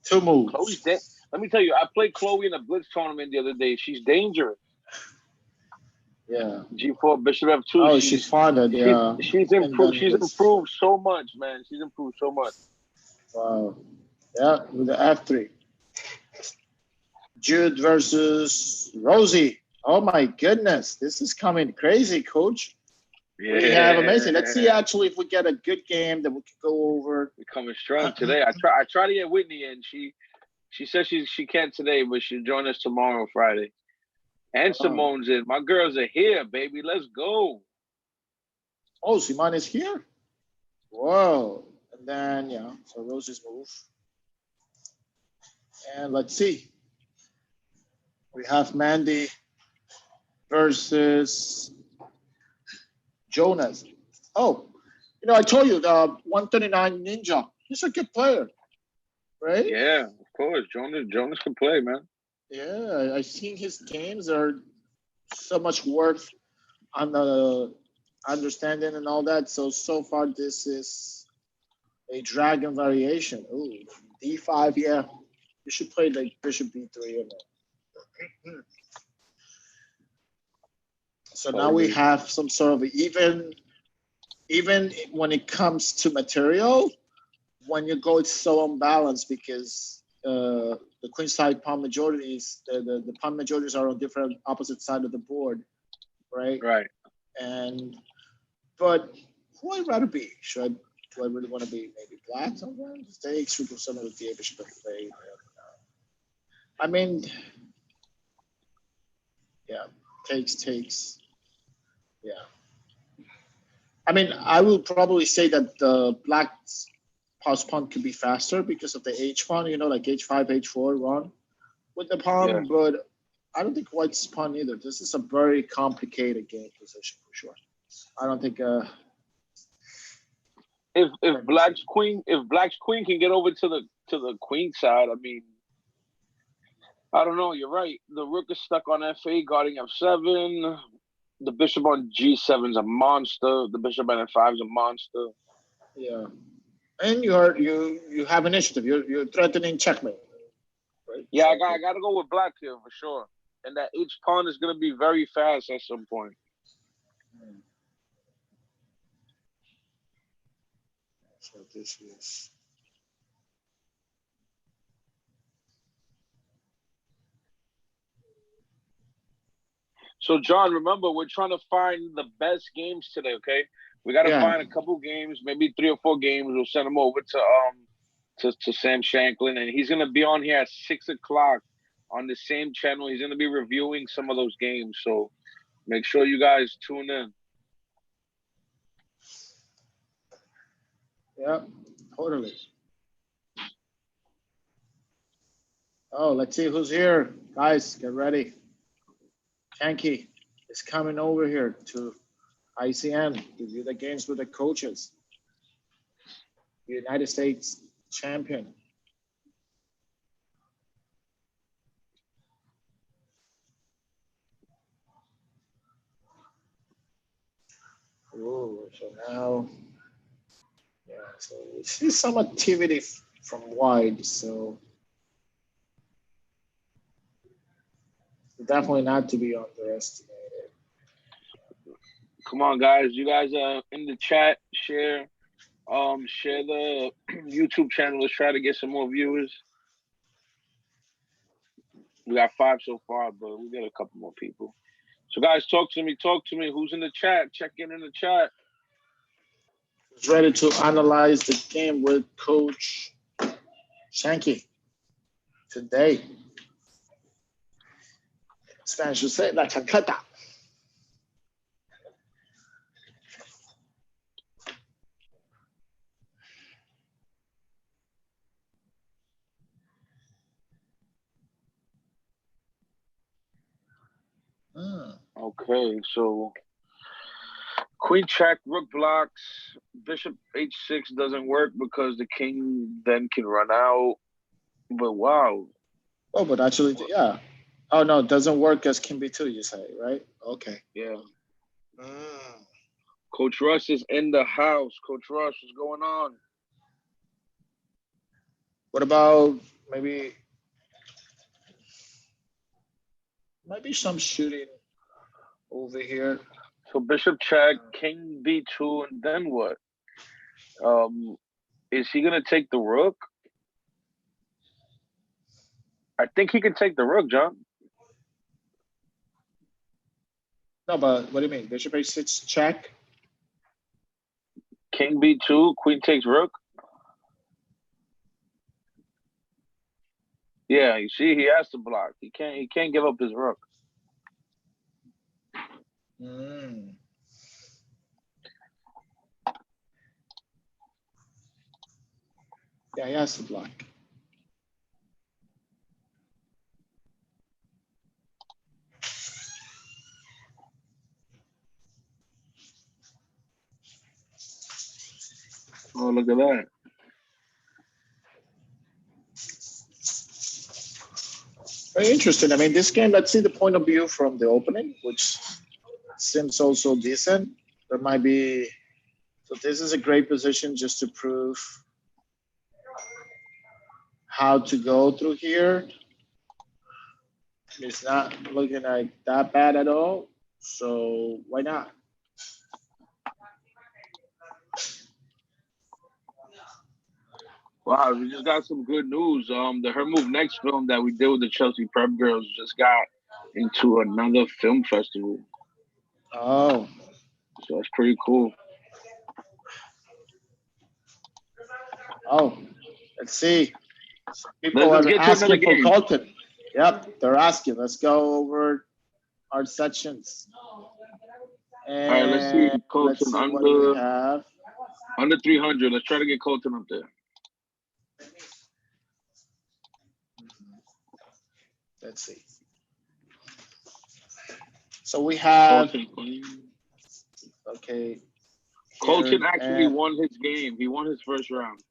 Two Chloe's moves. Let me tell you, I played Chloe in a blitz tournament the other day. She's dangerous. Yeah. G4 Bishop F2. Oh, she fought it. Yeah. She's And improved. then She's this. improved so much, man. She's improved so much. Wow. Yeah, with the F3. Jude versus Rosie. Oh my goodness. This is coming crazy, coach. We have amazing. Let's see Yeah, actually if we get a good game that we can go over. we're coming strong today. I try to get Whitney in. She says she can't today, but she'll join us tomorrow, Friday. And Oh, Simone's in. My girls are here, baby. Let's go. oh, Simon is here. Whoa. And then, yeah, so Rosie's move. And let's see. We have Mandy versus Jonas. Oh, I told you the 139 Ninja. He's a good player, right? Yeah, of course. Jonas can play, man. Yeah, I've seen his games are so much worth on the understanding and all that. So far, this is a dragon variation. Ooh, D5, yeah. You should play like Bishop B3 in it. So now we have some sort of even when it comes to material, when you go, it's so unbalanced because the queen side pawn majorities, the pawn majorities are on different opposite side of the board, right? Right. But who I'd rather be? Do I really want to be maybe black sometimes? Takes with some of the bishop play. I mean, yeah, takes. Yeah. I mean, I will probably say that the black pass pawn could be faster because of the H pawn, like H5, H4 run with the pawn, Yeah. but I don't think white's pawn either. This is a very complicated game position for sure. I don't think if Black's queen can get over to the queen side, I mean, I don't know. You're right. The rook is stuck on F8, guarding F7. The bishop on G7 is a monster. The bishop on F5 is a monster. yeah. And you have initiative. You're threatening checkmate, right? Yeah, I got to go with black here for sure. And that H pawn is going to be very fast at some point. So this is. So, John, remember, we're trying to find the best games today, okay? We got to find a couple games, maybe 3 or 4 games. We'll send them over to Sam Shanklin, and he's going to be on here at 6 o'clock on the same channel. He's going to be reviewing some of those games, so make sure you guys tune in. Yeah, totally. Oh, let's see who's here. Guys, get ready. Kanki is coming over here to ICN, review the games with the coaches. United States champion. Oh, so now, yeah, so we see some activity from wide, so definitely not to be underestimated. Come on, guys. You guys are in the chat. Share the YouTube channel. Let's try to get some more viewers. We got 5 so far, but we got a couple more people. So, guys, talk to me. Who's in the chat? Check in the chat. Who's ready to analyze the game with Coach Shanky today? Spanish would say, La Chancleta. Okay, so queen check, rook blocks, bishop h6 doesn't work because the king then can run out. But wow. Oh, but actually, yeah. Oh, no, it doesn't work as King B2, you say, right? Okay. Yeah. Coach Russ is in the house. Coach Russ, what's going on? What about maybe some shooting over here. So bishop check, king b2, and then what? Um, is he gonna take the rook? I think he can take the rook, John. No, but what do you mean? Bishop a6 check. King b2, queen takes rook. Yeah, you see, he has to block. He can't give up his rook. Mm. Yeah, he has to block. Oh, look at that. Very interesting. I mean, this game, let's see the point of view from the opening, which seems also decent. There might be, so this is a great position just to prove how to go through here. It's not looking like that bad at all. So why not? Wow, we just got some good news. The Her Move Next film that we did with the Chelsea Prep Girls just got into another film festival. Oh. So that's pretty cool. Oh, let's see. Some people Let's are get to another asking for game. Colton. Yep, they're asking. Let's go over our sections. And all right, let's see Colton let's see what we have. Under 300. Let's try to get Colton up there. Let's see. So we have. Okay. Colton actually won his game. He won his first round.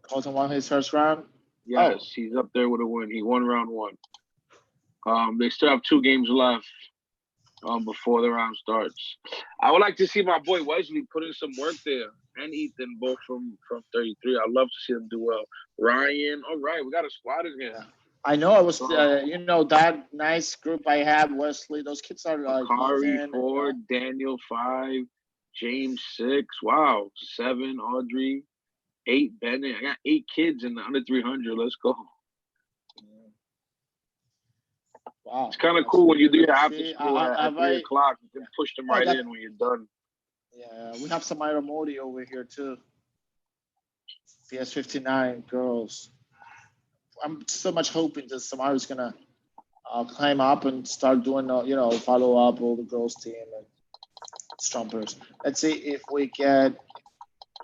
Colton won his first round? Yes, he's up there with a win. He won round one. They still have 2 games left before the round starts. I would like to see my boy Wesley put in some work there, and Ethan, both from 33. I'd love to see them do well. Ryan, all right, we got a squad in here. I know I was, that nice group I had, Wesley. Those kids are like Kari 4, Daniel 5, James 6. Wow, 7, Audrey, 8, Bennett. I got 8 kids in the under 300. Let's go. Wow. It's kind of cool when you do your after school at 3 o'clock. You can push them right in when you're done. Yeah, we have Samira Modi over here too. PS59 girls. I'm so much hoping that Samira's gonna climb up and start doing, follow up all the girls team and Stompers. Let's see if we get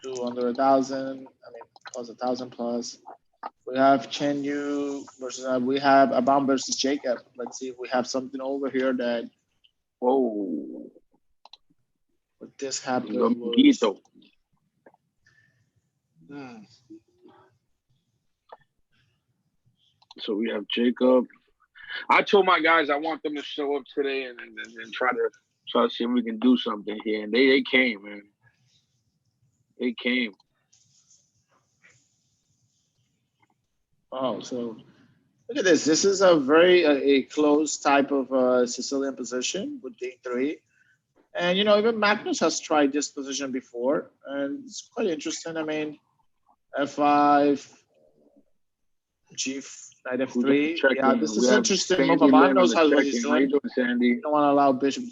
to under 1,000. I mean, plus 1,000 plus. We have Chen Yu versus, we have Abam versus Jacob. Let's see if we have something over here that. Whoa. What this happened was. So we have Jacob. I told my guys I want them to show up today and try to see if we can do something here. And they came, man. They came. Oh, so look at this. This is a very a close type of Sicilian position with D3. And, even Magnus has tried this position before. And it's quite interesting. I mean, F5, G, Knight F3. Yeah, this is interesting move. Aban knows how what he's doing. Sandy? You don't want to allow Bishop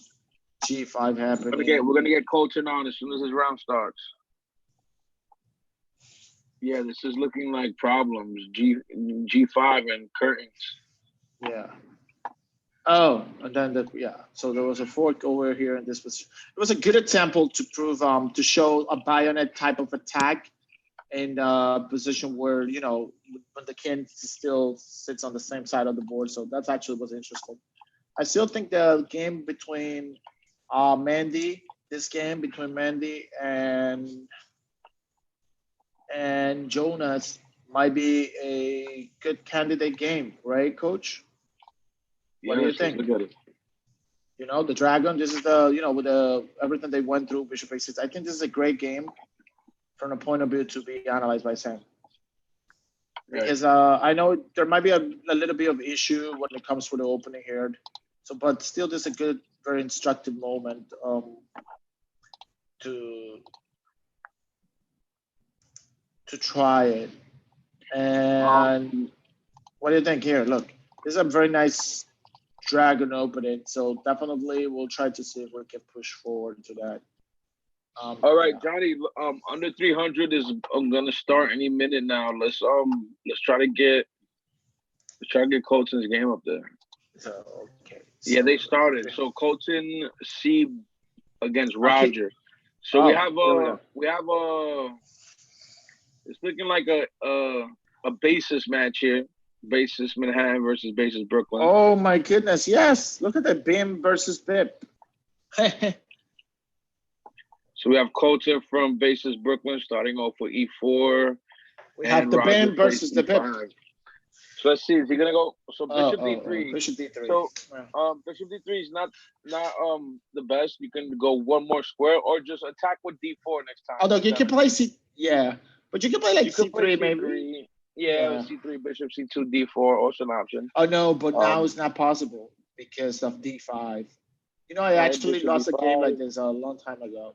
G5 happening. We're gonna get Colton on as soon as his round starts. Yeah, this is looking like problems. G5 and curtains. Yeah. Oh, and then so there was a fork over here, and this was it was a good example to prove to show a bayonet type of attack in a position where when the king still sits on the same side of the board. So that's actually was interesting. I still think the game between Mandy and Jonas might be a good candidate game, right, Coach? What do you think? Look at it. The Dragon. This is the with everything they went through, Bishop A6. I think this is a great game from the point of view to be analyzed by Sam. Because I know there might be a little bit of issue when it comes to the opening here. So, but still, this is a good, very instructive moment to try it. And what do you think here? Look, this is a very nice dragon opening. So definitely we'll try to see if we can push forward to that. All right, Johnny. Under 300 is gonna start any minute now. Let's try to get Colton's game up there. So okay. Yeah, they started. So Colton C against Roger. Okay. So we have it's looking like a basis match here. Basis Manhattan versus Basis Brooklyn. Oh my goodness, yes. Look at that, BIM versus BIP. So we have Colton from Basis Brooklyn starting off with E4. We have the BIM versus the BIP. So let's see, is he gonna go? So Bishop D3. Bishop D3. So Bishop D3 is not the best. You can go one more square or just attack with D4 next time. Although you can play but you can play like C3 play maybe. Yeah, C3, Bishop C2, D4, also an option. Oh no, but now it's not possible because of D5. You know, I actually lost a game like this a long time ago.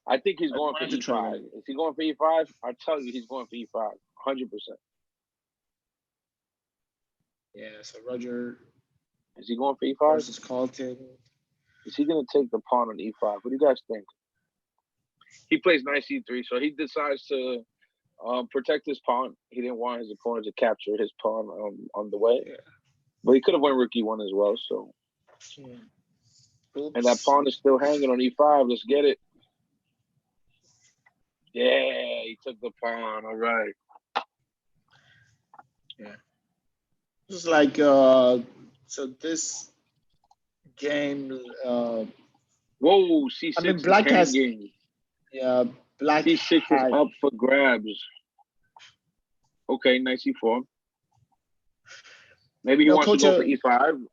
I think he's going for E5. Is he going for E5? I tell you, he's going for E5, 100%. Yeah, so Roger. Is he going for E5? Versus Colton. Is he going to take the pawn on E5? What do you guys think? He plays knight C3, so he decides to protect his pawn. He didn't want his opponent to capture his pawn on the way. Yeah. But he could have won rook E1 as well, so. And that pawn is still hanging on E5. Let's get it. Yeah, he took the pawn. All right. Yeah. It's like so this game. Whoa, C6. I mean, black has. Game. Yeah, black. C6 is up for grabs. Okay, nice E4. Maybe he wants to go for E5.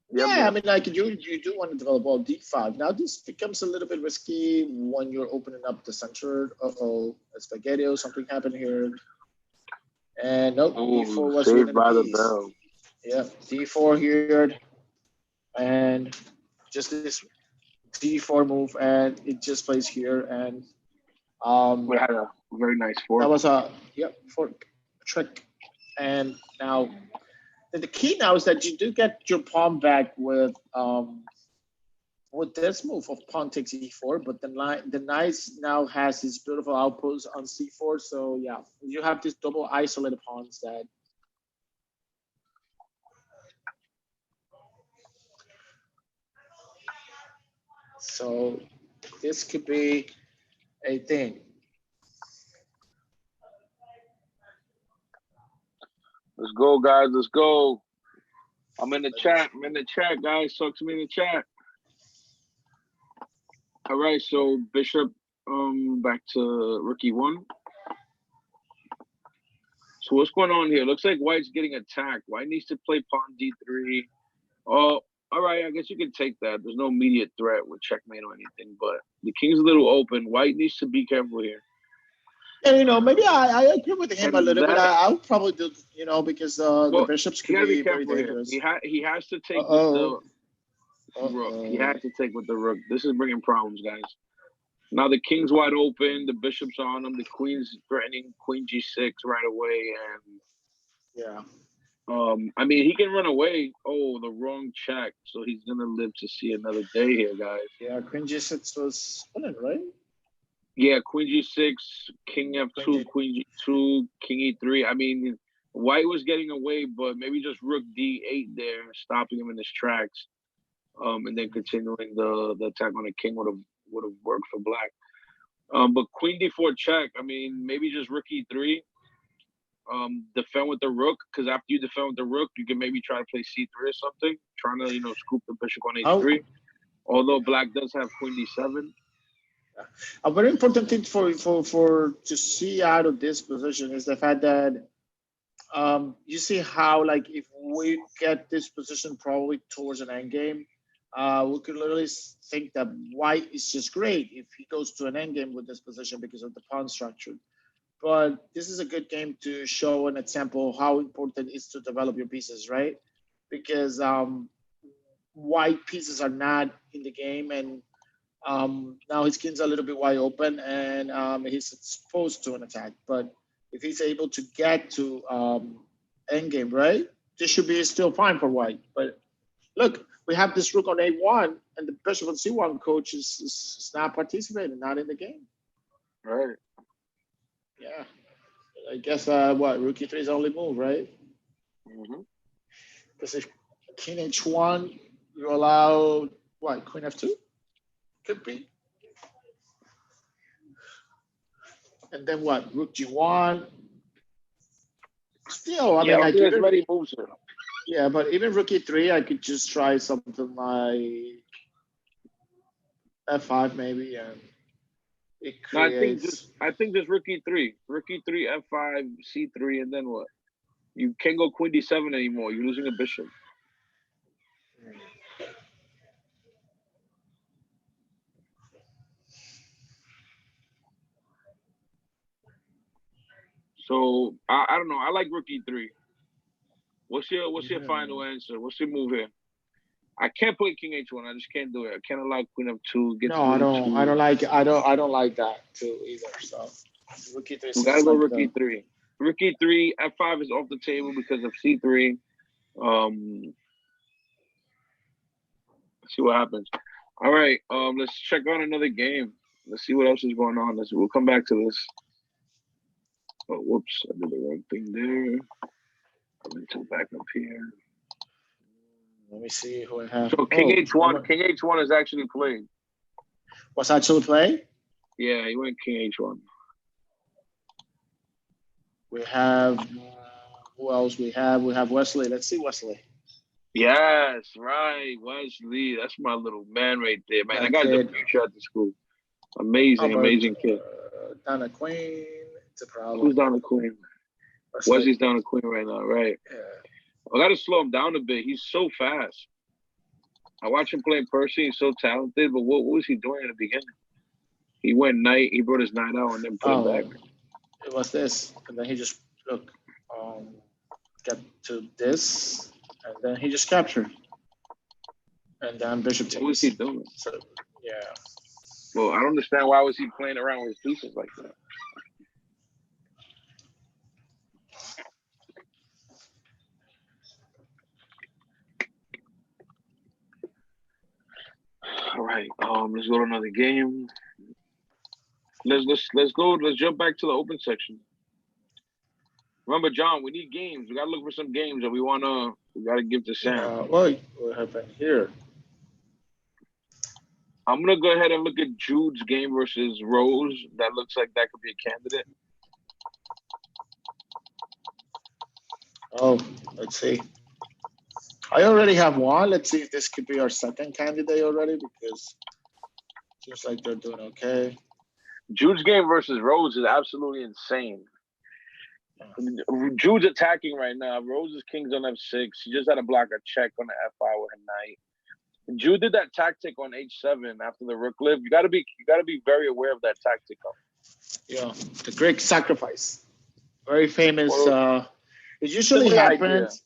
Yeah, I mean, like you do want to develop all D5. Now this becomes a little bit risky when you're opening up the center. Spaghetti, something happened here. And nope, D4 was saved by the bell. Yeah, D4 here, and just this D4 move, and it just plays here, and we had a very nice fork. That was a fork trick, and now. The key now is that you do get your pawn back with this move of pawn takes e4, but the knight now has this beautiful outpost on c4. So yeah, you have these double isolated pawns that. So this could be a thing. Let's go, guys. Let's go. I'm in the chat. Guys. Talk to me in the chat. All right, so Bishop back to rook e1. So what's going on here? Looks like White's getting attacked. White needs to play pawn d3. Oh, all right, I guess you can take that. There's no immediate threat with checkmate or anything, but the king's a little open. White needs to be careful here. And, maybe I agree with him a little bit. I would probably do, because the bishops can be very dangerous. He has to take with the rook. He has to take with the rook. This is bringing problems, guys. Now the king's wide open. The bishop's on him. The queen's threatening queen g6 right away. And I mean, he can run away. Oh, the wrong check. So he's going to live to see another day here, guys. Yeah, queen g6 was winning, right? Yeah, queen g6, king f2, queen g2, king e3. I mean, White was getting away, but maybe just rook d8 there, stopping him in his tracks, and then continuing the attack on the king would have worked for Black. But queen d4 check. I mean, maybe just rook e3. Defend with the rook, because after you defend with the rook, you can maybe try to play c3 or something, trying to scoop the bishop on h3. Although Black does have queen d7. A very important thing for to see out of this position is the fact that you see how, like, if we get this position probably towards an endgame, we could literally think that White is just great if he goes to an endgame with this position because of the pawn structure. but this is a good game to show an example how important it is to develop your pieces, right? Because white pieces are not in the game, and now his skin's a little bit wide open, and he's exposed to an attack. But if he's able to get to end game, right, this should be still fine for white. But look, we have this rook on A1, and the bishop on C1 coach is not participating, not in the game. Right. Yeah. I guess what rook E3 is only move, right? Because if king H1, you allow what, queen F2? Could be. And then what, rook G1? Still, I mean, like there's many moves here. Yeah, but even rook E3, I could just try something like F5 maybe, and it creates. I think just rook E3, F5, C3, and then what? You can't go queen D7 anymore. You're losing a bishop. So I don't know. I like rook E3. What's your final answer? What's your move here? I can't play king H1. I just can't do it. I can't allow queen F2. No, I don't like that too either. So rook E3. We gotta go rook E3. Rook E3. F5 is off the table because of C3. Let's see what happens. All right. Let's check out another game. Let's see what else is going on. We'll come back to this. Oh, whoops! I did the wrong thing there. Let me turn back up here. Let me see who I have. So king H1. King H1 is actually played. What's actually played? Yeah, he went king H1. We have who else? We have Wesley. Let's see Wesley. Yes, right, Wesley. That's my little man right there, man. That guy's a future at the school. Amazing kid. Down a queen. It's a problem. Who's down a queen? Wesley's down a queen right now, right? Yeah. I got to slow him down a bit. He's so fast. I watch him play in person. He's so talented, but what was he doing in the beginning? He went knight. He brought his knight out and then put it back. It was this, and then he just get to this, and then he just captured, and then bishop takes. What was he doing? So yeah. Well, I don't understand why was he playing around with his pieces like that. All right. Let's go to another game. Let's go. Let's jump back to the open section. Remember, John, we need games. We gotta look for some games that we gotta give to Sam. What happened here? I'm gonna go ahead and look at Jude's game versus Rose. That looks like that could be a candidate. Oh, let's see. I already have one. Let's see if this could be our second candidate already, because it seems like they're doing okay. Jude's game versus Rose is absolutely insane. Jude's attacking right now. Rose's king's on F6. She just had to block a check on the F5 with her knight. Jude did that tactic on H7 after the rook lift. You gotta be very aware of that tactic. Yeah, the Greek sacrifice, very famous. It usually happens.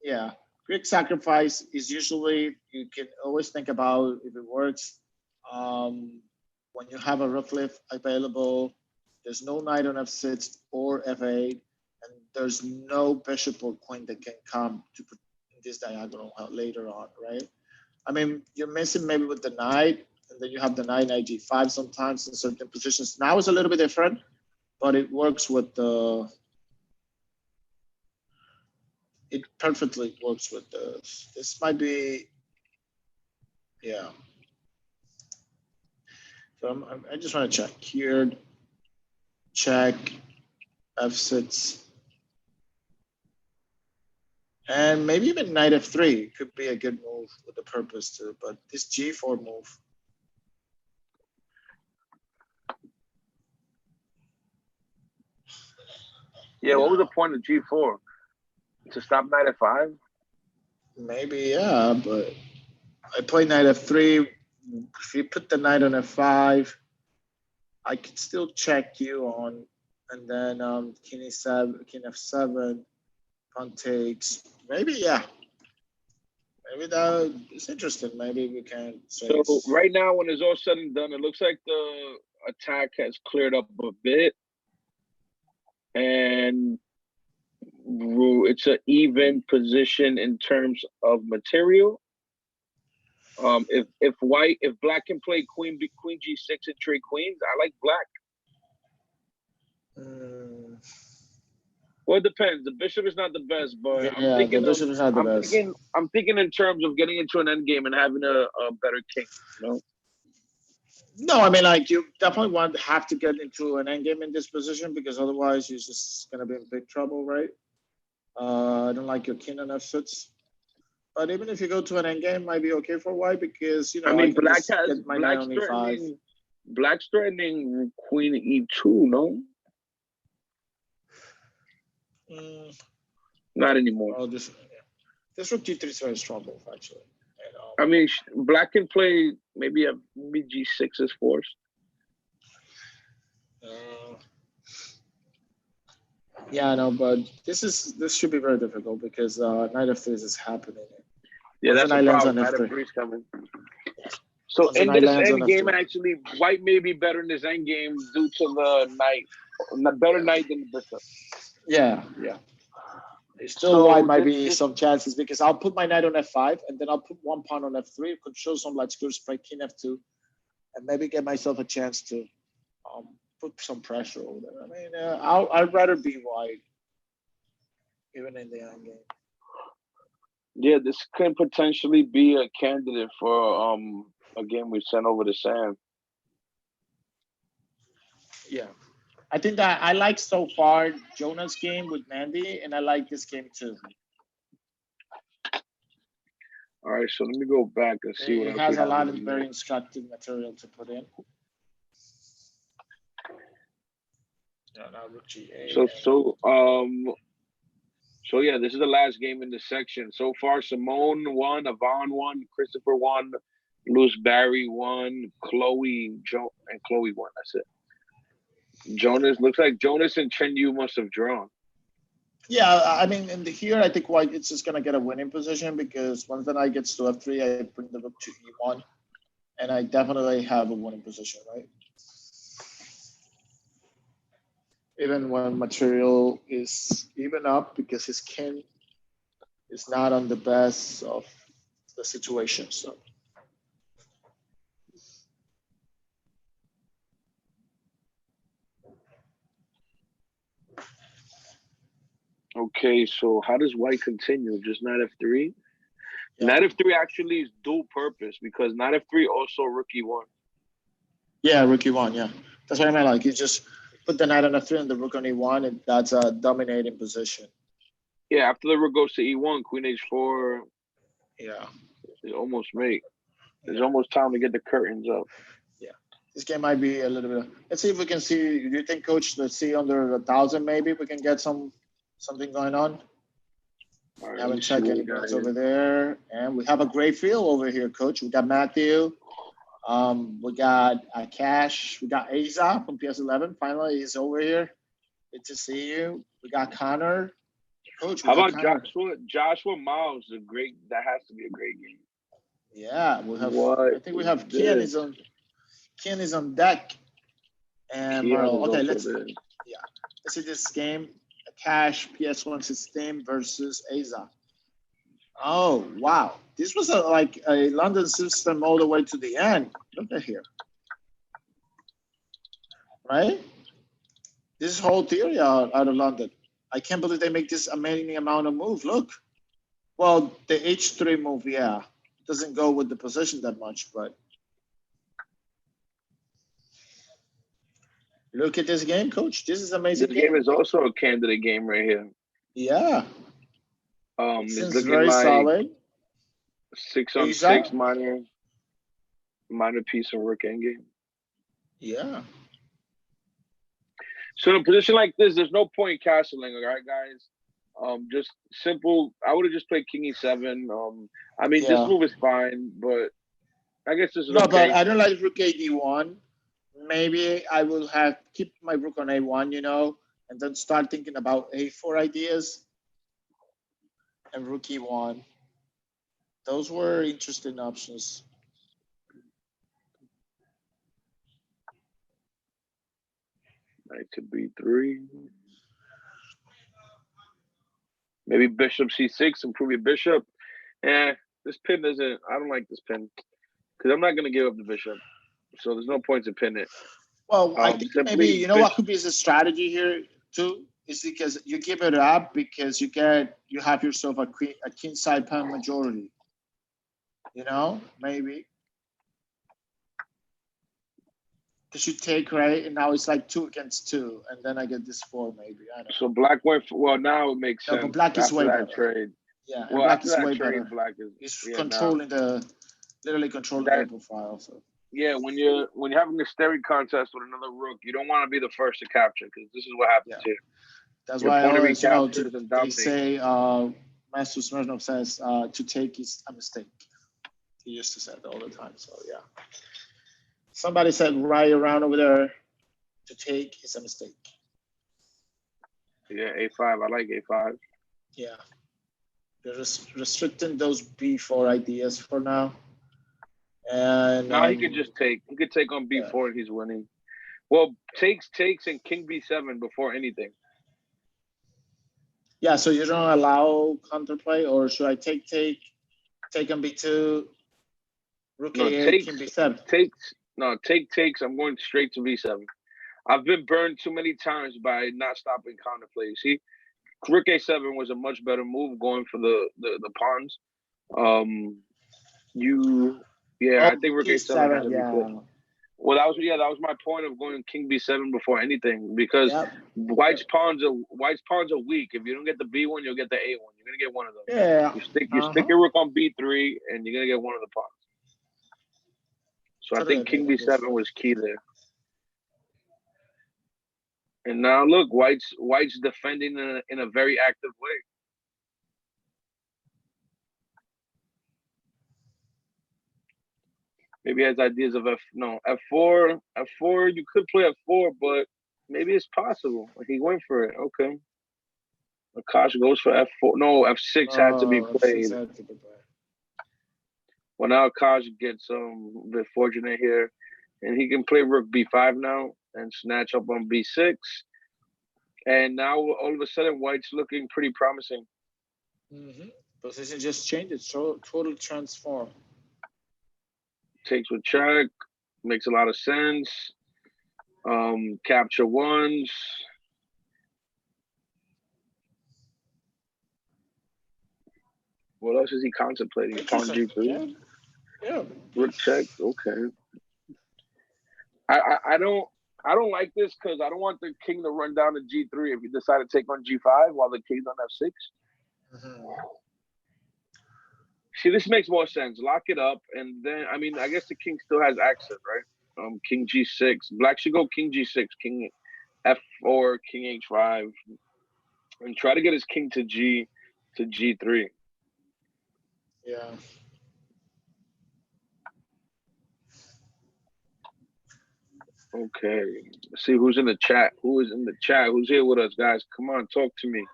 Yeah, Greek sacrifice is usually, you can always think about if it works. When you have a rook lift available, there's no knight on F6 or F8, and there's no bishop or queen that can come to put this diagonal later on, right? I mean, you're missing maybe with the knight, and then you have the knight G5 sometimes in certain positions. Now it's a little bit different, but it works with the. It perfectly works with this. This might be, yeah. So I just want to check here. Check F6. And maybe even knight F3 could be a good move with the purpose too, but this G4 move. Yeah, what was the point of G4? To stop knight F5? Maybe, yeah, but I play knight F3. If you put the knight on F5, I could still check you on and then king f7, pawn takes. Maybe yeah, maybe that is interesting. Maybe we can say So it's right now, when it's all said and done, it looks like the attack has cleared up a bit, and it's an even position in terms of material. If black can play queen g6 and trade queens, I like black. mm, Well, it depends. The bishop is not the best, but yeah. The bishop is not the best. I'm thinking in terms of getting into an endgame and having a better king. You know. No, I mean like you definitely want to have to get into an endgame in this position because otherwise you're just gonna be in big trouble, right? I don't like your king on f6. But even if you go to an endgame, might be okay for white because I I mean, can just get my knight on e5. Black's threatening queen e2. No, Mm, not anymore. well, this rook g3 is very strong move actually. I mean, black can play maybe g6 is forced. Uh, yeah, no, but this should be very difficult because knight f3 is happening. Yeah, that's the a problem. Knight f3 is coming. So Once in this end game, actually, white may be better in this end game due to the knight, better knight than the bishop. Yeah, yeah. Still, white might be some chances because I'll put my knight on f5 and then I'll put one pawn on f3, control some light squares, play king f2, and maybe get myself a chance to put some pressure over there. I mean, I'd rather be white, even in the end game. Yeah, this could potentially be a candidate for a game we sent over to Sam. Yeah. I think that I like so far Jonah's game with Mandy, and I like this game too. All right, so let me go back and see what else. It has a lot of very instructive material to put in. So yeah, this is the last game in this section. So far, Simone won, Yvonne won, Christopher won, Luz Barry won, Chloe won. That's it. Jonas looks like Jonas and Chen Yu must have drawn. Yeah, I mean, here I think white it's just gonna get a winning position because once the knight gets to f3, I bring the rook to e1, and I definitely have a winning position, right? Even when material is even up because his king is not on the best of the situation. So. Okay, so how does white continue? Just knight f3? Yeah. Knight f3 actually is dual purpose because knight f3 also rook e1. Yeah, rook e1, yeah. That's what I meant. Like you just put the knight on f3 and the rook on e1, and that's a dominating position. Yeah, after the rook goes to e1, queen h4. Yeah. It's almost mate. It's almost time to get the curtains up. Yeah. This game might be a little bit. Let's see if we can see. Do you think, Coach? Let's see under 1,000. Maybe we can get something going on. Right, haven't checked any guys over there, and we have a great field over here, Coach. We got Matthew. We got Cash. We got Asa from PS11. Finally, he's over here. Good to see you. We got Connor. Coach, how about Joshua? Joshua Miles, that has to be a great game. Yeah, we have. I think we have Kian is on deck, and Merle. Okay, let's see this game. Cash PS1 system versus Asa. Oh wow, this was like a London system all the way to the end. Look at here, right? This is whole theory out of London. I can't believe they make this amazing amount of move. Look, well, the H3 move, yeah, doesn't go with the position that much, but look at this game, Coach. This is amazing. This game is also a candidate game right here. Yeah. It's looking very like solid. 6-on-6 minor piece of rook endgame. Yeah. So in a position like this, there's no point castling, all right, guys. Just simple. I would have just played King E7. I mean, this move is fine, but I guess this is okay. But I don't like Rook A D1. Maybe I will keep my Rook on A1. and then start thinking about A4 ideas and rook E1. Those were interesting options. Knight to B3. Maybe bishop C6, improve your bishop. This pin doesn't. I don't like this pin because I'm not going to give up the bishop. So there's no point to pin it. Well, I think maybe you know what could be a strategy here too is because you give it up because you have yourself a king side pawn majority. You know, maybe because you take, right, and now it's like 2 against 2, and then I get this 4 maybe. I don't know. So black went. Well, now it makes sense. But black is way better. Trade. Yeah, well, black is way better. Black is controlling literally controlling the profile. So. Yeah, when you're having a staring contest with another rook, you don't want to be the first to capture because this is what happens here. That's why I always, they say, Master Smirnov says, to take is a mistake. He used to say it all the time. So yeah. Somebody said right around over there, to take is a mistake. Yeah, A5. I like A5. Yeah. They're restricting those B4 ideas for now. And now he could just take. He could take on B4 and he's winning. Well, takes, and king B7 before anything. Yeah, so you don't allow counterplay, or should I take on B2, rook A8, king B7? Takes. I'm going straight to B7. I've been burned too many times by not stopping counterplay. You see, rook A7 was a much better move going for the pawns. I think rook A7 had to be played. Well, that was my point of going king B7 before anything because white's pawns are weak. If you don't get the B1, you'll get the A1. You're gonna get one of them. Yeah. You stick your rook on B3, and you're gonna get one of the pawns. So I think king B7 was key there. And now look, white's defending in a very active way. Maybe he has ideas of F4. F4, you could play F4, but maybe it's possible. He went for it. Okay. Akash goes for F4. No, F6 had to be played. Well, now Akash gets a bit fortunate here. And he can play rook B5 now and snatch up on B6. And now all of a sudden, white's looking pretty promising. Mm-hmm. Position just changed. It's totally transformed. Takes with check, makes a lot of sense. Capture ones. What else is he contemplating? Pawn G3. Yeah. Rook check. Okay. I don't like this because I don't want the king to run down to G3 if you decide to take on G5 while the king's on F6. Mm-hmm. See, this makes more sense. Lock it up, and then I guess the king still has access, right? King G6. Black should go king G6, king F4, king H5, and try to get his king to G3. Yeah. Okay. Let's see who's in the chat. Who is in the chat? Who's here with us, guys? Come on, talk to me.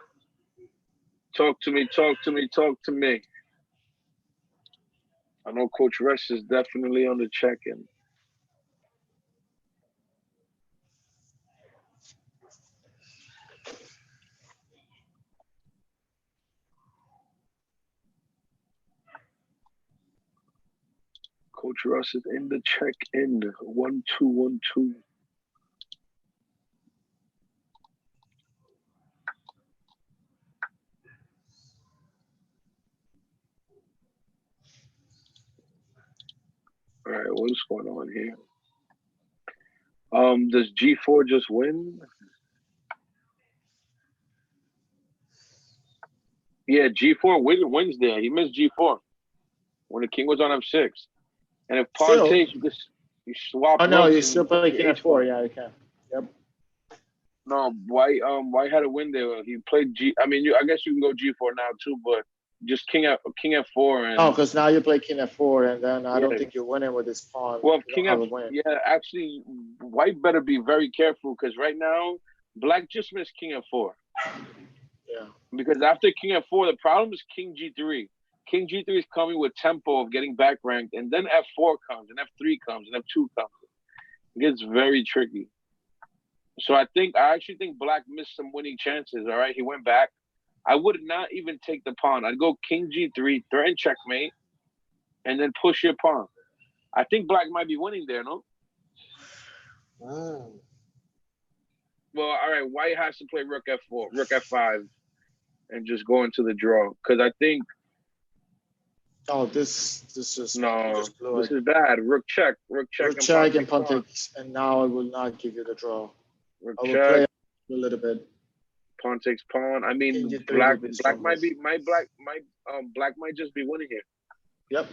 Talk to me. I know Coach Russ is definitely on the check-in. Coach Russ is in the check-in. 1212. All right, what's going on here? Does G4 just win? Yeah, G4 wins there. He missed G4 when the king was on F6. And if pawn takes, you swap. Oh no, you still play king F4. Yeah, you can. Yep. No, white had a win there. He played G. I guess you can go G4 now too, but just king F4. And, because now you play king F4, and then I don't think you're winning with this pawn. Well, king F4. Yeah, actually, white better be very careful because right now Black just missed king f4. Yeah. Because after king f4, the problem is king g3. King g3 is coming with tempo of getting back ranked, and then f4 comes, and f3 comes, and f2 comes. It gets very tricky. So I actually think Black missed some winning chances. All right, he went back. I would not even take the pawn. I'd go king g3, threaten checkmate, and then push your pawn. I think Black might be winning there, no? Mm. Well, all right, White has to play rook f4, rook f5, and just go into the draw. Because I think Oh, this is no, this is bad. Rook check, rook and check pawn and pawn takes, and now I will not give you the draw. Rook I will check, play a little bit. pawn takes pawn. I mean, King G3 Black will be Black might just be winning here. Yep.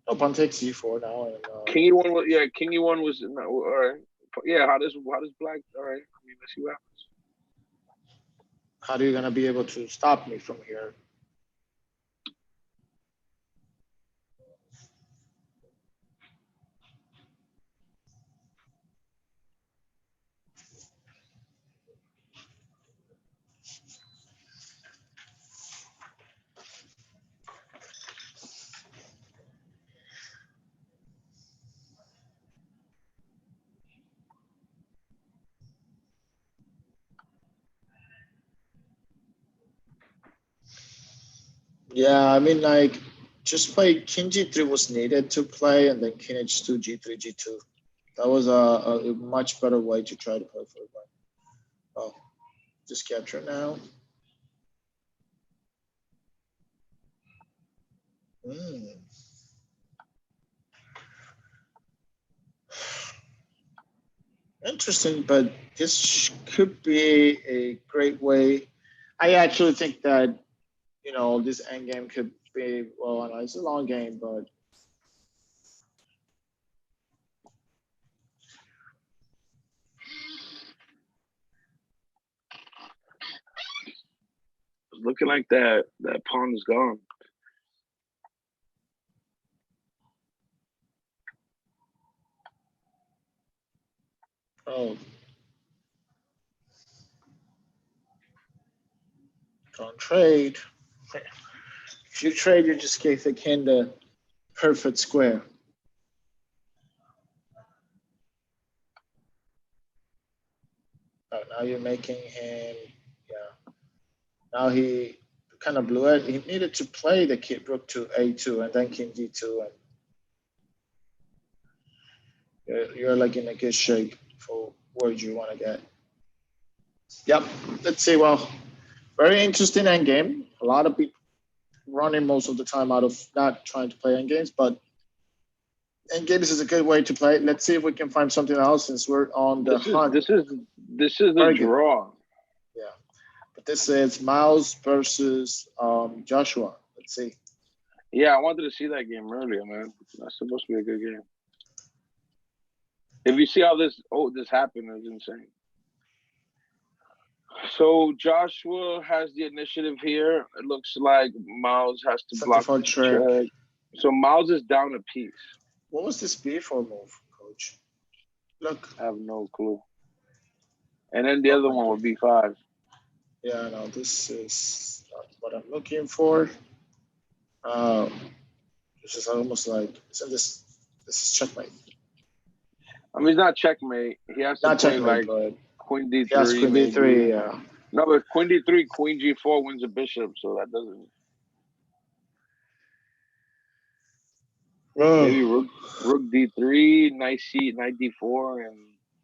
Oh, pawn takes e4 now. And, King e1 was King e1 was all right. Yeah, how does Black? All right, I mean, let's see what happens. How are you gonna be able to stop me from here? Yeah, I mean, like, just play king g3 was needed to play, and then king h2, g3, g2. That was a much better way to try to play for it. Oh, just capture now. Mm. Interesting, but this could be a great way. I actually think that, this endgame could be, well, I know it's a long game, but It's looking like that pawn is gone. oh, don't trade. If you trade, you just gave the king the perfect square. Oh, now you're making him, yeah. Now he kind of blew it. He needed to play the kid rook to a2 and then king d2, and you're like in a good shape for where you want to get. Yep. Let's see. Well, very interesting end game. A lot of people running most of the time out of not trying to play end games, but end games is a good way to play. Let's see if we can find something else since we're on the hunt. This is a draw. Yeah, but this is Miles versus Joshua. Let's see. Yeah, I wanted to see that game earlier, man. That's supposed to be a good game. If you see how this happened, it's insane. So Joshua has the initiative here. It looks like Miles has to block the check. So Miles is down a piece. What was this b4 move, coach? Look. I have no clue. And then the other one would be 5. Yeah, no, this is not what I'm looking for. This is almost like, this is checkmate. I mean, it's not checkmate. He has to not play checkmate, like queen d3. He has queen d3, yeah. No, but queen d3, queen g4 wins a bishop, so that doesn't. Whoa. Maybe rook d3, knight d4, and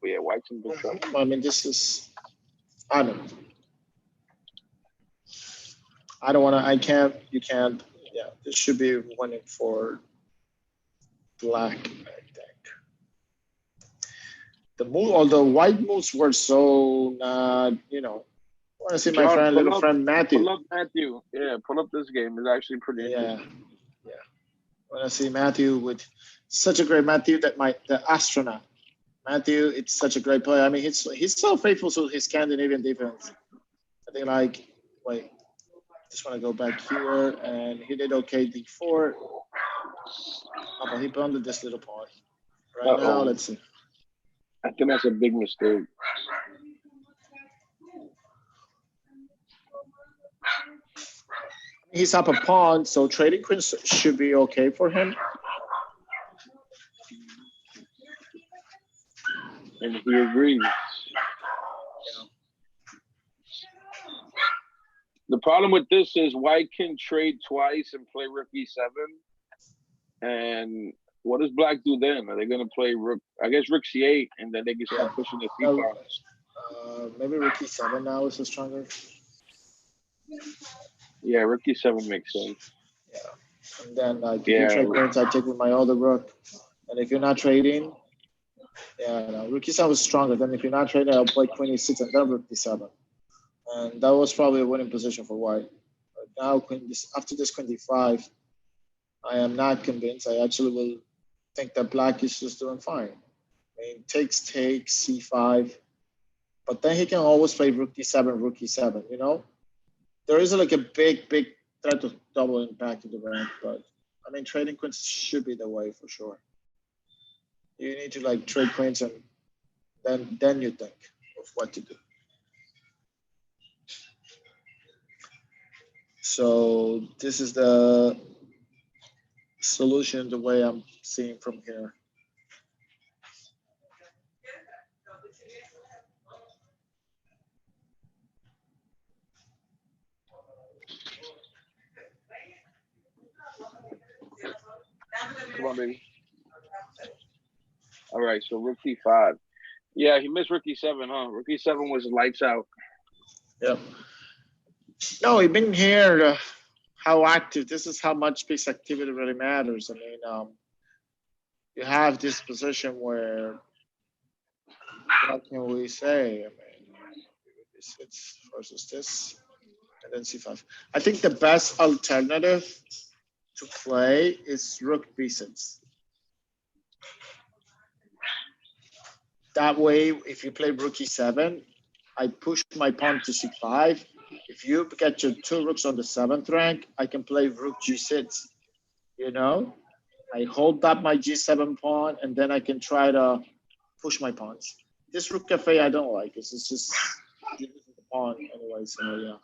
yeah, white's in big trouble. I mean, this is, I don't know. I don't want to. I can't. You can't. Yeah, this should be winning for black, I think. The move, although white moves were so not, I want to see my little friend Matthew. Pull up Matthew. Yeah, pull up this game. It's actually pretty interesting. Yeah. I want to see Matthew with such a great Matthew that the astronaut. Matthew, it's such a great player. I mean, he's so faithful to his Scandinavian defense. I think wait. Just want to go back here, and he did okay d4. Oh, but he blundered this little pawn. Right now, let's see. I think that's a big mistake. he's up a pawn, so trading queens should be okay for him. And he agrees. The problem with this is white can trade twice and play rook e7. And what does black do then? Are they going to play rook? I guess rook c8, and then they can start pushing the c-pawns. Maybe rook e7 now is stronger. Yeah, rook e7 makes sense. Yeah. And then if you trade queens, I take with my other rook. And if you're not trading, no, rook e7 was stronger. Then if you're not trading, I'll play queen e6 and then rook e7. And that was probably a winning position for white. But now, after this queen d5, I am not convinced. I actually will think that black is just doing fine. I mean, takes, c5. But then he can always play rook d7, rook e7, you know? There is like a big threat of double impact in the rank, but I mean, trading queens should be the way for sure. You need to like trade queens and then you think of what to do. So this is the solution the way I'm seeing from here. Come on, baby. All right, so rook e5. Yeah, he missed rook e7, huh? Rook e7 was lights out. Yep. No, he's been here. How active? This is how much piece activity really matters. I mean, you have this position where, what can we say? I mean, it's versus this, and then c5. I think the best alternative to play is rook b6. That way, if you play rook e7, I push my pawn to c5. If you get your two rooks on the 7th rank, I can play rook g6. You know, I hold up my g7 pawn, and then I can try to push my pawns. This rook cafe I don't like. It's just the pawn anyway. So yeah,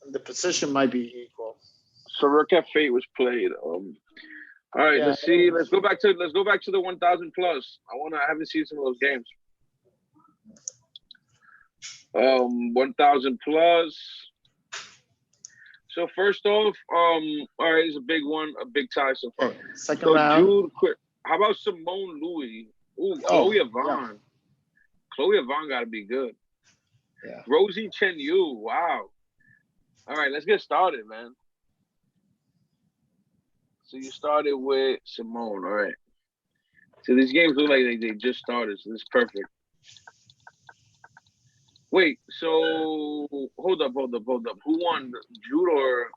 and the position might be equal. So rook f8 was played. All right, let's see. Let's go back to the 1000 plus. I haven't seen some of those games. 1000 plus. So first off, all right, it's a big one, a big tie so far. Okay, second round. Jude, quick. How about Simone Louis? Ooh, Chloe Yvonne. Yeah. Chloe Yvonne got to be good. Yeah. Rosie Chen Yu. Wow. All right, let's get started, man. So you started with Simone, all right. So these games look like they just started, so this is perfect. Wait, so hold up. Who won, Jude or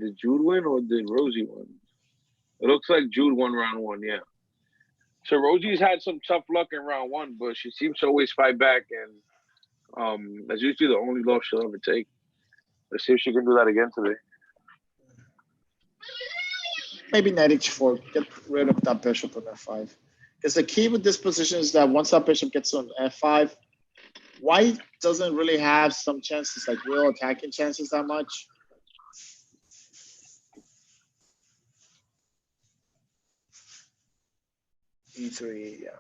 did Jude win or did Rosie win? It looks like Jude won round one, yeah. So Rosie's had some tough luck in round one, but she seems to always fight back, and that's usually the only loss she'll ever take. Let's see if she can do that again today. Maybe knight h4, get rid of that bishop on f5. Because the key with this position is that once that bishop gets on f5, white doesn't really have some chances, like real attacking chances that much. e3, yeah.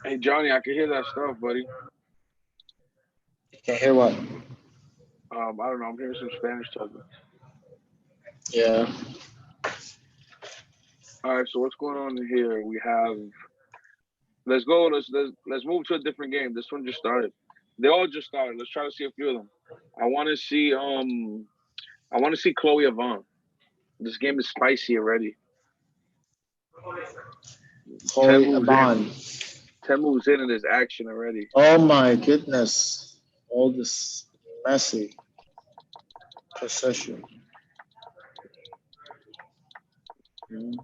Hey Johnny, I can hear that stuff, buddy. You can hear what? I don't know. I'm hearing some Spanish talking. Yeah. All right, so what's going on here? We have. Let's go. Let's move to a different game. This one just started. They all just started. Let's try to see a few of them. I want to see. I want to see Chloe Avant. This game is spicy already. Ten Chloe moves in. Aban. 10 moves in and there's action already. Oh my goodness. All this messy possession.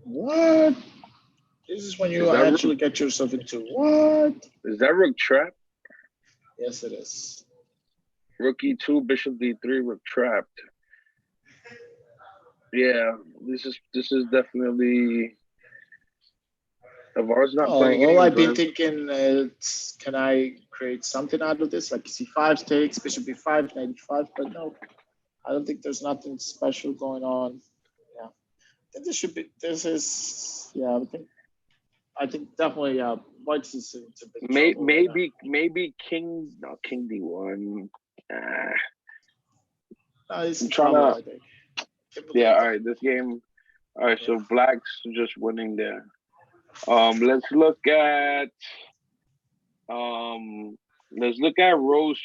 What? This is when you actually get yourself into what? Is that rook trap? Yes, it is. Rook e2, bishop d3, rook trapped. Yeah, this is definitely. Avar's not playing games. All I've been thinking is, can I create something out of this? Like c5 takes, bishop b5, knight e5, but no. I don't think there's nothing special going on. Yeah. I think this should be, this is, yeah, I think definitely, White's is a big trouble maybe king d1. It's trouble, I think. Yeah, all right, this game. All right, so Black's just winning there. Let's look at Rose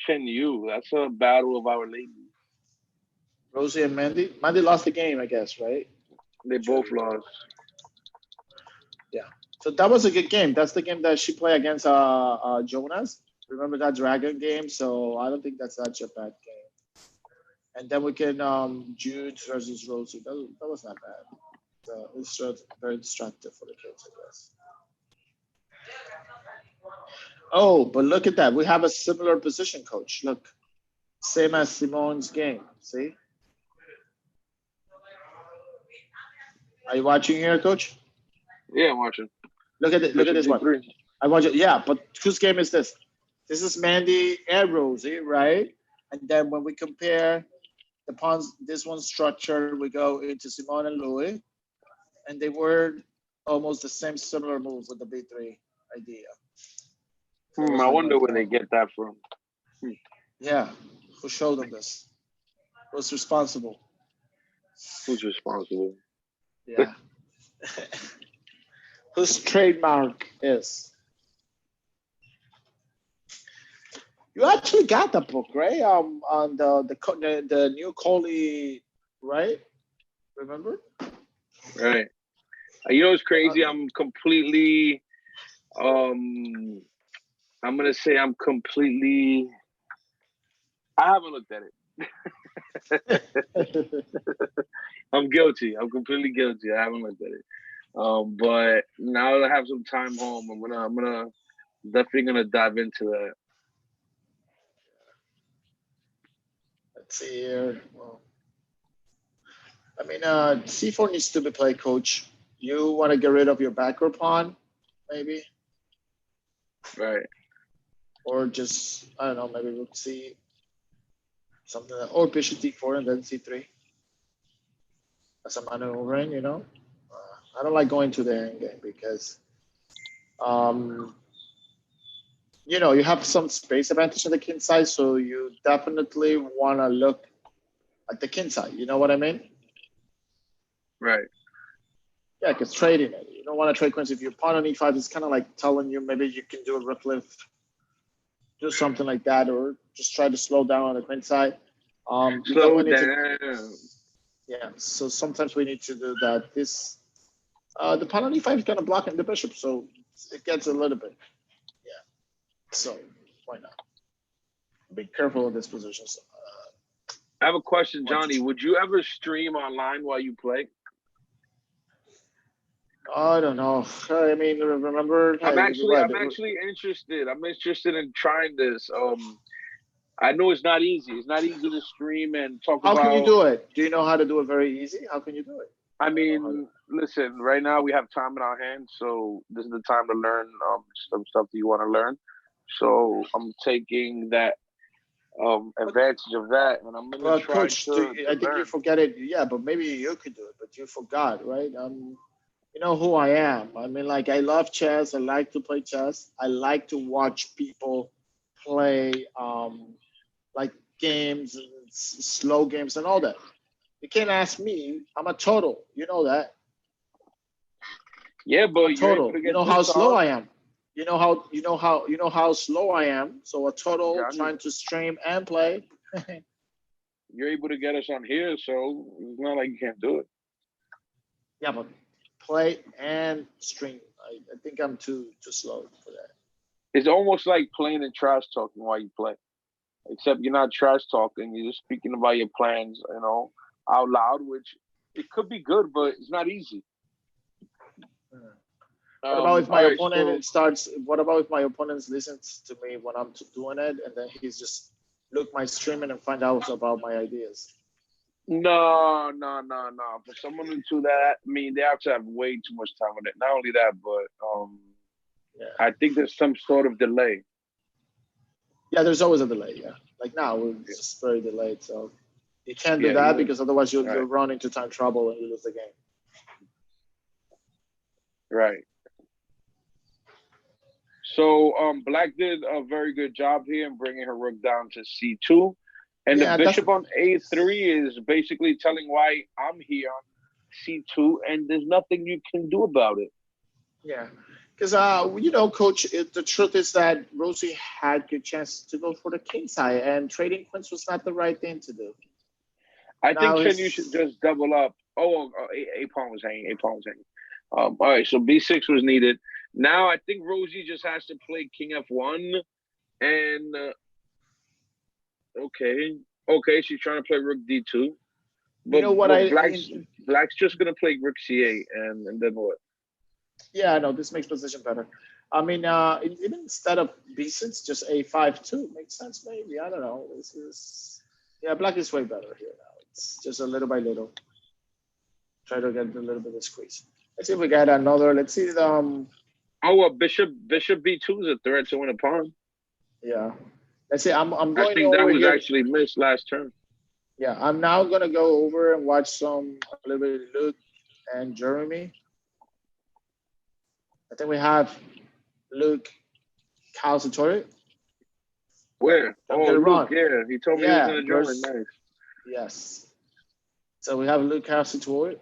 Chen Yu. That's a battle of our ladies. Rosie and Mandy. Mandy lost the game, I guess, right? They both lost. Yeah. So that was a good game. That's the game that she played against Jonas. Remember that dragon game? So I don't think that's such a bad game. And then we can Jude versus Rosie. That was not bad. It's very instructive for the kids, I guess. Oh, but look at that. We have a similar position, coach. Look, same as Simone's game. See? Are you watching here, coach? Yeah, I'm watching. Look at it. Look at this one. I watch it. Yeah, but whose game is this? This is Mandy and Rosie, right? And then when we compare the pawns, this one's structure, we go into Simone and Louis, and they were almost the same similar move with the B3 idea. So I wonder where they get that from. Yeah, who showed them this? Who's responsible? Who's responsible? Yeah. Whose trademark is? You actually got the book, right? On the new Coley, right? Remember? Right. You know what's crazy? I'm completely. I'm gonna say I'm completely. I haven't looked at it. I'm guilty. I'm completely guilty. I haven't looked at it. But now that I have some time home, I'm gonna definitely gonna dive into that. Let's see here. Well, I mean, C4 needs to be played, coach. You want to get rid of your backward pawn, maybe? Right. Or just, I don't know, maybe rook C, something like, or bishop D4 and then C3. As a maneuvering, you know? I don't like going to the end game because, you know, you have some space advantage on the king side, so you definitely want to look at the king side. You know what I mean? Right. Yeah, because trading it. You don't want to trade queens. If your pawn on e5 is kind of like telling you maybe you can do a rook lift, do something like that, or just try to slow down on the queen side. Slow down. Yeah, so sometimes we need to do that. This the pawn on e5 is kind of blocking the bishop, so it gets a little bit. Yeah, so why not? Be careful of this position. I have a question, Johnny. Would you ever stream online while you play? I don't know. I mean, remember? I'm actually interested. I'm interested in trying this. I know it's not easy. It's not easy to stream and talk about. How can you do it? Do you know how to do it very easy? How can you do it? I mean, listen, right now we have time in our hands, so this is the time to learn some stuff that you want to learn. So I'm taking that advantage of that, and I'm gonna Well, try coach, to I think you learn. forget it. Yeah, but maybe you could do it, but you forgot, right? You know who I am. I mean, like I love chess. I like to play chess. I like to watch people play like games and slow games and all that. You can't ask me. I'm a total. You know that. Yeah, I'm but a you're able total. to You get know how this slow on. I am. You know how slow I am. So a total Johnny, trying to stream and play. you're able to get us on here, so it's not like you can't do it. Yeah, but play and stream. I think I'm too slow for that. It's almost like playing and trash talking while you play. Except you're not trash talking. You're just speaking about your plans, out loud, which it could be good, but it's not easy. Hmm. What about if All my right, opponent so starts? What about if my opponent listens to me when I'm doing it, and then he's just look my streaming and find out about my ideas? no, no, no, no. For someone to do that, I mean, they have to have way too much time on it. Not only that, but Yeah, I think there's some sort of delay. yeah. There's always a delay. Yeah, like now it's just very delayed. So you can't do Yeah, that even because otherwise you'll right, run into time trouble and you lose the game. right. So Black did a very good job here in bringing her rook down to c2, and the Yeah, that's bishop on a3 is basically telling why I'm here on c2, and there's nothing you can do about it. yeah. Because coach, the truth is that Rosie had good chances to go for the king side, and trading queens was not the right thing to do. I think Now Chen, you should it's just double up. A pawn was hanging. A pawn was hanging. All right, so b6 was needed. Now I think Rosie just has to play king f1, and okay, okay, she's trying to play rook d2, you but know what what Black's just gonna play rook c8, and then what? yeah, no, this makes position better. I mean, even instead of b6, just a5 too makes sense. Maybe I don't know. This is yeah, black is way better here now. It's just a little by little. Try to get a little bit of squeeze. Let's see if we get another. Let's see. Oh, well, bishop b2 is a threat to win a pawn. Yeah. Let's see. I'm I going think that over was here. actually missed last turn. Yeah, I'm now gonna go over and watch a little bit of Luke and Jeremy. I think we have Luke Calcitori. Where? Don't Oh, get it Luke, wrong. yeah, he told me he was Yeah, gonna join. there's Nice. yes. So we have Luke Calcitori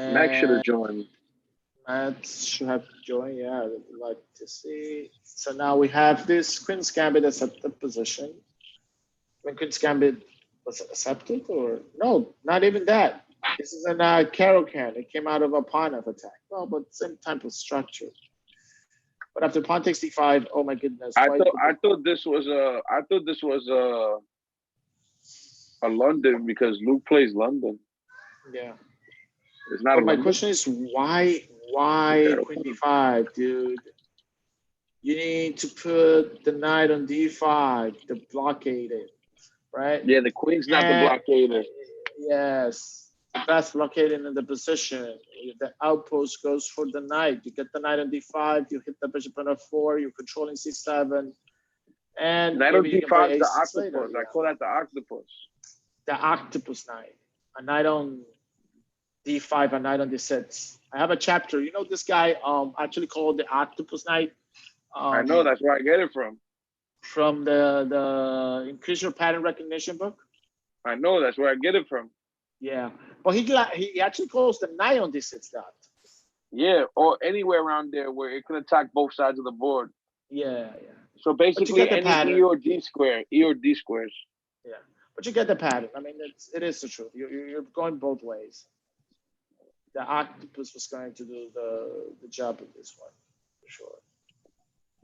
Max should have and joined. Matt should have joined. Yeah, I'd like to see. So now we have this Queen's Gambit accepted position. When Queen's Gambit was it accepted or no? Not even that. This is an Carol can. It came out of a pawn of attack. Well, but same type of structure. But after pawn takes d5, oh my goodness, I why thought put the I thought this was a London because Luke plays London. yeah. It's not a But my London. question is The why Carol queen Queen. d5, dude? You need to put the knight on d5 to blockade it, right? Yeah, the Queen's not the And blockader. yes, the best blockading in the position. The outpost goes for the knight. You get the knight on d5, you hit the bishop on f4, you're controlling c7, and Knight on maybe you can play D5 is the a6 later. octopus. I Yeah, call that the octopus. the octopus knight, a knight on d5, a knight on d6. I have a chapter. You know, this guy actually called the octopus knight I know um, that's where I get it from. from the Increase Your Pattern Recognition book. I know that's where I get it from. Yeah, but he actually calls the knight on d6 that. Yeah, or anywhere around there where it can attack both sides of the board. Yeah, yeah. So But you basically, get the any E pattern. or D square, E or D squares. Yeah, but you get the pattern. I mean, it is the truth. You're going both ways. The octopus was going to do the job of this one for sure.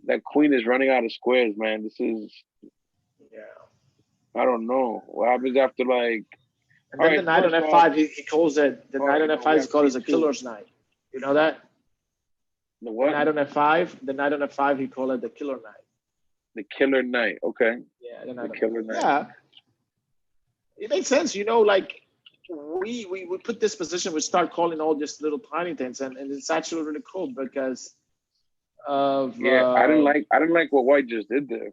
That queen is running out of squares, man. This is, Yeah. I don't know what happens after like. And All then the right, knight on first off, f5, he calls it the all knight right, on no, we f5 is have called as a C2. killer's knight. You know that? The The what? knight on f5, the knight on f5, he called it the killer knight. The killer knight. Okay, Yeah, the the knight on killer f5. knight. Yeah, it makes sense. You know, like we put this position, we start calling all these little tiny things, and it's actually really cool because of Yeah, I didn't like what White just did there.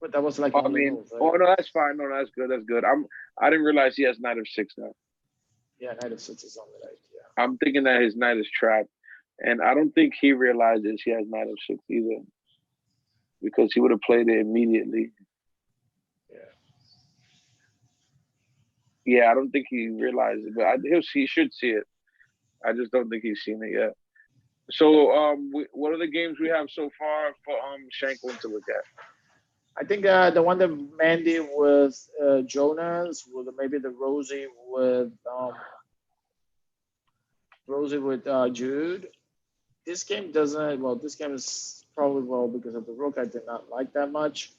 but that was like I only mean, move, right? oh no, that's fine. No, that's good. That's good. I didn't realize he has Knight of Six now. Yeah, knight of six is only right. I'm thinking that his Knight is trapped, and I don't think he realizes he has Knight of Six either, because he would have played it immediately. Yeah, Yeah, I don't think he realized it, but he should see it. I just don't think he's seen it yet. So, what are the games we have so far for Shanklin to look at? I think the one that Mandy with Jonas, with maybe the Rosie with Jude. This game doesn't. Well, this game is probably well because of the rook. I did not like that much.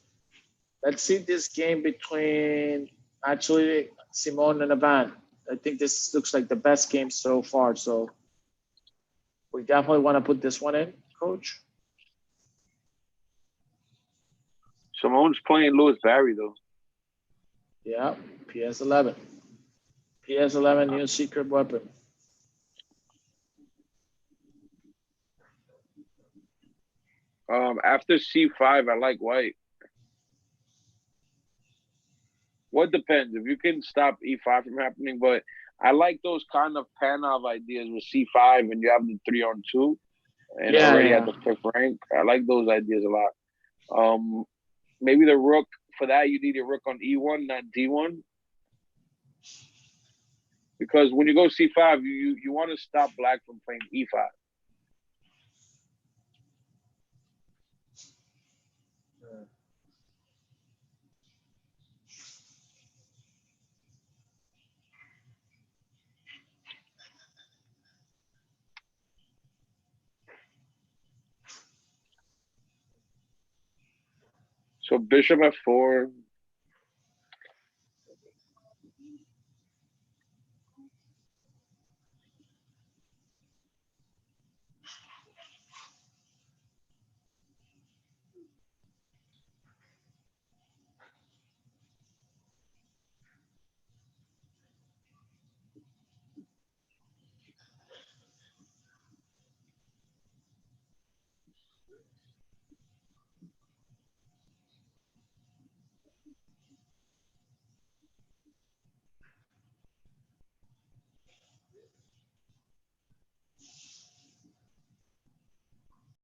Let's see this game between actually Simone and Avan. I think this looks like the best game so far. So we definitely want to put this one in, Coach. Simone's playing Lewis Barry though. Yeah, PS11. PS11, new secret weapon. After C5, I like White. What depends if you can stop E5 from happening, but I like those kind of Panov ideas with C5 and you have the 3-on-2 and Yeah, already yeah. at the fifth rank. I like those ideas a lot. Maybe the rook for that you need a rook on E1, not D1. Because when you go C5, you want to stop black from playing E5. So bishop F4.